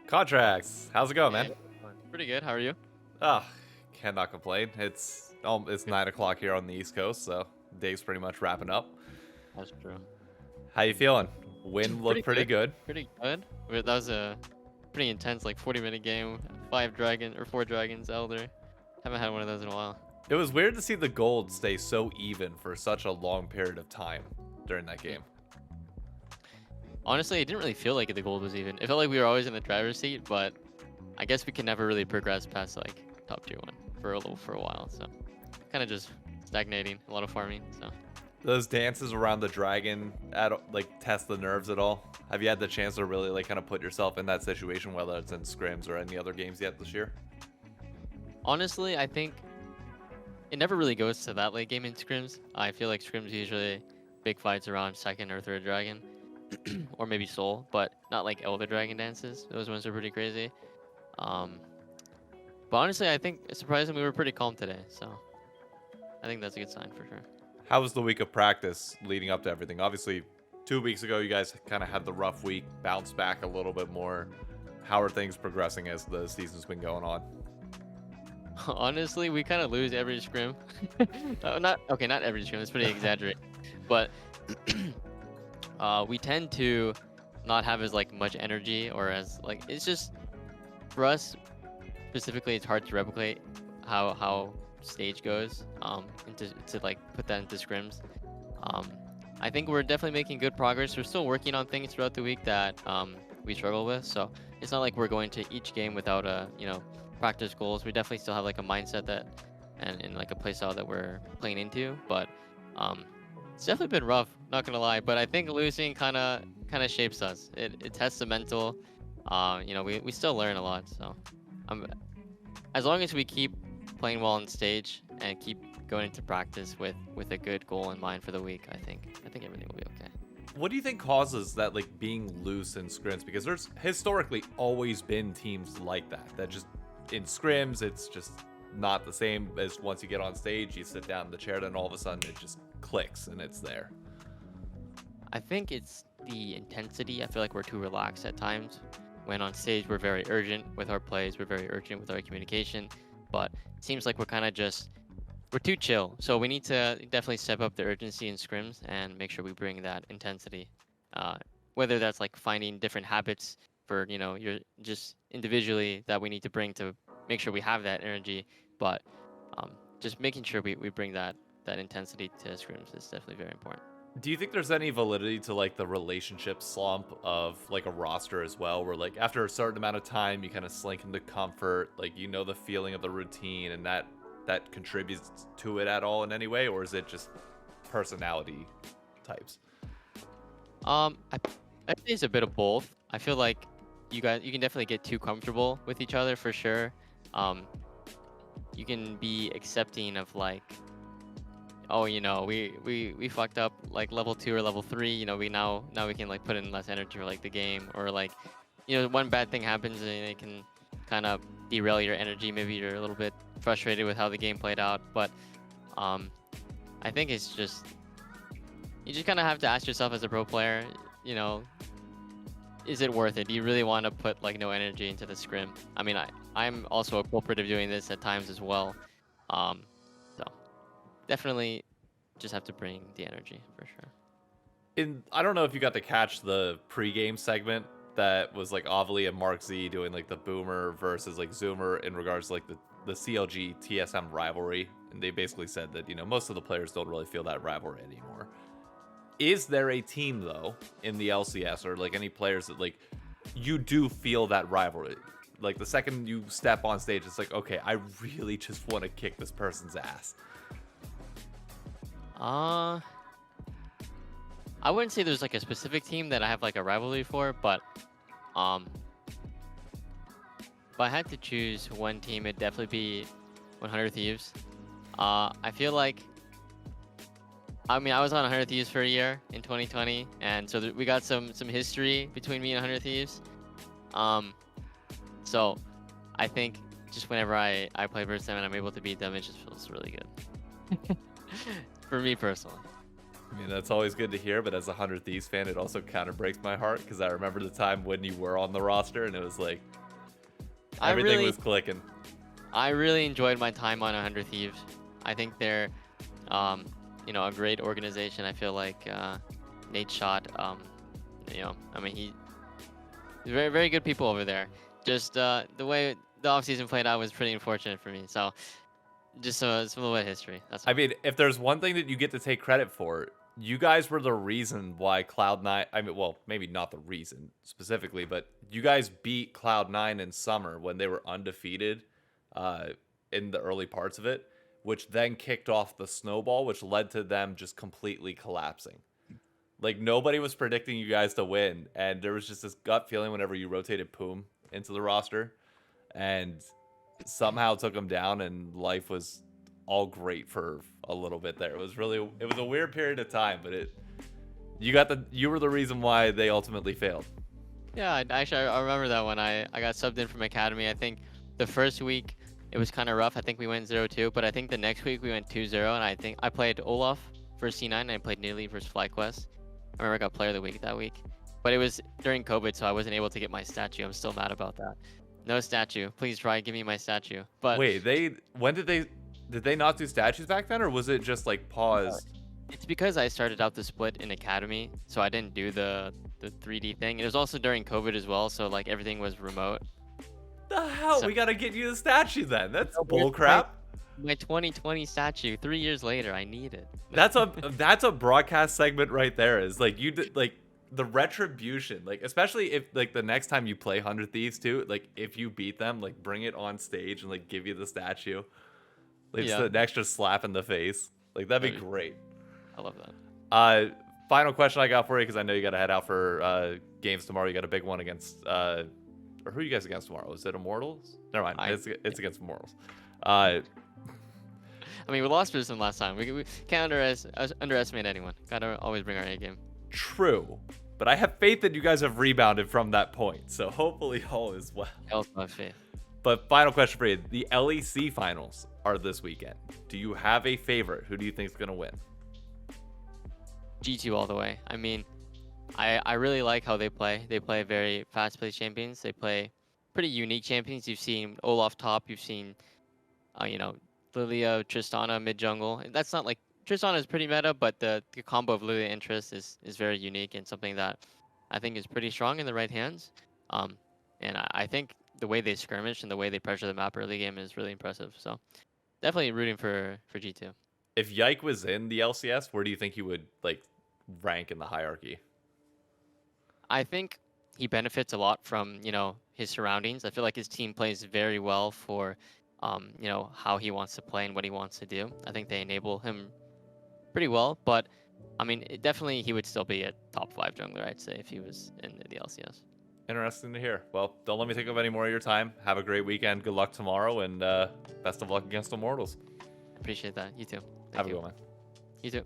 Contractz, how's it going, man? Hey, pretty good. How are you? Ah, cannot complain. It's 9 o'clock here on the East Coast, so day's pretty much wrapping up. That's true. How you feeling? Win Pretty looked pretty good. good. Pretty good. That was a pretty intense, like 40-minute game. Four dragons, elder. Haven't had one of those in a while. It was weird to see the gold stay so even for such a long period of time during that game. Honestly, it didn't really feel like the gold was even. It felt like we were always in the driver's seat, but I guess we can never really progress past like top tier one for a while. So kind of just stagnating, a lot of farming. So Those dances around the dragon test the nerves at all? Have you had the chance to really like kind of put yourself in that situation, whether it's in scrims or any other games yet this year? honestly, I think it never really goes to that late game in scrims. I feel like scrims usually big fights around second or third dragon, or maybe soul, but not like elder dragon dances. Those ones are pretty crazy. Um, but honestly, I think surprisingly we were pretty calm today, so I think that's a good sign for sure. How was the week of practice leading up to everything? Obviously, 2 weeks ago, you guys kind of had the rough week, bounced back a little bit more. How are things progressing as the season's been going on? Honestly, we kind of lose every scrim. Not okay, not every scrim. It's pretty exaggerated, but we tend to not have as like much energy or as like it's just for us specifically. It's hard to replicate how stage goes into to like put that into scrims. Um, I think we're definitely making good progress. We're still working on things throughout the week that we struggle with. So it's not like we're going to each game without a practice goals. We definitely still have like a mindset that and like a playstyle that we're playing into. But it's definitely been rough. Not gonna lie. But I think losing kind of shapes us. It tests the mental. We still learn a lot. So as long as we keep playing well on stage and keep going into practice with a good goal in mind for the week, I think everything will be okay. What do you think causes that, like, being loose in scrims? Because there's historically always been teams like that just in scrims, it's just not the same as once you get on stage, you sit down in the chair, then all of a sudden it just clicks and it's there. I think it's the intensity. I feel like we're too relaxed at times. When on stage, we're very urgent with our plays. We're very urgent with our communication. But it seems like we're too chill. So we need to definitely step up the urgency in scrims and make sure we bring that intensity. Whether that's like finding different habits for, you're just individually that we need to bring to make sure we have that energy. But just making sure we bring that intensity to scrims is definitely very important. Do you think there's any validity to like the relationship slump of like a roster as well, where like after a certain amount of time you kind of slink into comfort, like the feeling of the routine, and that contributes to it at all in any way, or is it just personality types? I think it's a bit of both. I feel like you can definitely get too comfortable with each other for sure. You can be accepting of like, oh, we fucked up like level 2 or level 3. We now we can like put in less energy for like the game, or like, one bad thing happens and it can kind of derail your energy. Maybe you're a little bit frustrated with how the game played out, but I think it's just you just kind of have to ask yourself as a pro player, is it worth it? Do you really want to put like no energy into the scrim? I mean, I'm also a culprit of doing this at times as well. So definitely just have to bring the energy for sure. I don't know if you got to catch the pregame segment that was like Ovely and Mark Z doing like the Boomer versus like Zoomer in regards to like the CLG TSM rivalry, and they basically said that most of the players don't really feel that rivalry anymore. Is there a team though in the LCS or like any players that like you do feel that rivalry? Like the second you step on stage, it's like, okay, I really just want to kick this person's ass. I wouldn't say there's like a specific team that I have like a rivalry for, but if I had to choose one team, it'd definitely be 100 Thieves. I feel like, I mean, I was on 100 Thieves for a year in 2020, and so we got some history between me and 100 Thieves. So I think just whenever I play versus them and I'm able to beat them, it just feels really good. For me personally. I mean, that's always good to hear, but as a 100 Thieves fan, it also kind of breaks my heart because I remember the time when you were on the roster and it was like everything was clicking. I really enjoyed my time on 100 Thieves. I think they're, you know, a great organization. I feel like Nate Shot, you know, I mean, he's very, very good people over there. Just the way the offseason played out was pretty unfortunate for me. So just some little bit of history. That's all. I mean, if there's one thing that you get to take credit for, you guys were the reason why Cloud9, I mean, well, maybe not the reason specifically, but you guys beat Cloud9 in summer when they were undefeated in the early parts of it, which then kicked off the snowball, which led to them just completely collapsing. Like, nobody was predicting you guys to win, and there was just this gut feeling whenever you rotated Poom into the roster, and somehow took them down, and life was all great for a little bit there. It was a weird period of time, but you were the reason why they ultimately failed. Yeah, I remember that when I got subbed in from Academy. I think the first week it was kind of rough. I think we went 0-2, but I think the next week we went 2-0, and I think I played Olaf versus C9, and I played Nearly versus FlyQuest. I remember I got Player of the Week that week, but it was during COVID, so I wasn't able to get my statue. I'm still mad about that. No statue. Please try, give me my statue. But wait, did they not do statues back then, or was it just like paused? It's because I started out the split in Academy, so I didn't do the 3D thing. It was also during COVID as well, so like everything was remote. The hell? So, we gotta get you the statue then. That's bull crap. My 2020 statue. 3 years later, I need it. That's a broadcast segment right there. Is like you did like the retribution, like especially if like the next time you play 100 Thieves too, like if you beat them, like bring it on stage and like give you the statue. Like just an extra slap in the face. Like that'd be great. I love that. Final question I got for you, because I know you got to head out for games tomorrow. You got a big one against or who are you guys against tomorrow? Is it Immortals? Never mind. It's against Immortals. I mean, we lost Brisbane last time. We can't underestimate anyone. Gotta always bring our A game. True, but I have faith that you guys have rebounded from that point. So hopefully all is well. I also have faith. But final question for you: the LEC finals are this weekend. Do you have a favorite? Who do you think is gonna win? G2 all the way. I mean, I really like how they play. They play very fast-paced champions. They play pretty unique champions. You've seen Olaf top. You've seen, you know, Lilia, Tristana mid jungle. That's not like Tristana is pretty meta, but the combo of Lilia and Trist is very unique and something that I think is pretty strong in the right hands. And I think the way they skirmish and the way they pressure the map early game is really impressive. So definitely rooting for G2. If Yike was in the LCS, where do you think he would like rank in the hierarchy? I think he benefits a lot from, you know, his surroundings. I feel like his team plays very well for, you know, how he wants to play and what he wants to do. I think they enable him pretty well, but I mean, definitely he would still be a top 5 jungler, I'd say, if he was in the LCS. Interesting to hear. Well, don't let me take up any more of your time. Have a great weekend. Good luck tomorrow, and best of luck against Immortals. Appreciate that. You too. Have a good one. You too.